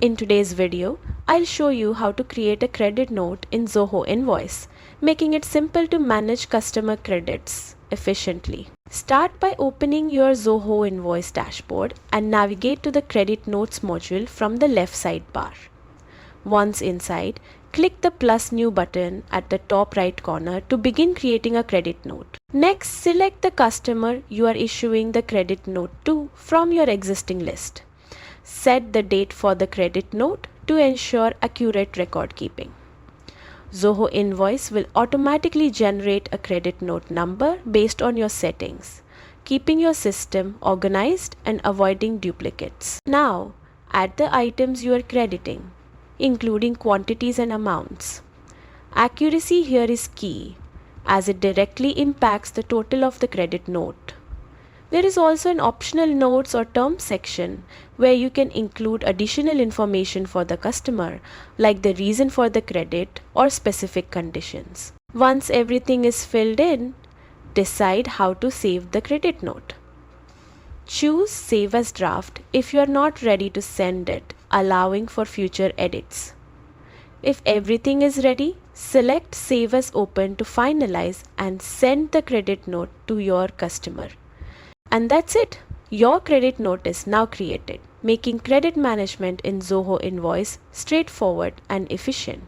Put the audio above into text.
In today's video, I'll show you how to create a credit note in Zoho Invoice, making it simple to manage customer credits efficiently. Start by opening your Zoho Invoice dashboard and navigate to the Credit Notes module from the left sidebar. Once inside, click the plus new button at the top right corner to begin creating a credit note. Next, select the customer you are issuing the credit note to from your existing list. Set the date for the credit note to ensure accurate record keeping. Zoho Invoice will automatically generate a credit note number based on your settings, keeping your system organized and avoiding duplicates. Now, add the items you are crediting, including quantities and amounts. Accuracy here is key, as it directly impacts the total of the credit note. There is also an optional notes or terms section where you can include additional information for the customer, like the reason for the credit or specific conditions. Once everything is filled in, decide how to save the credit note. Choose Save as Draft if you are not ready to send it, allowing for future edits. If everything is ready, select Save as Open to finalize and send the credit note to your customer. And that's it. Your credit note is now created, making credit management in Zoho Invoice straightforward and efficient.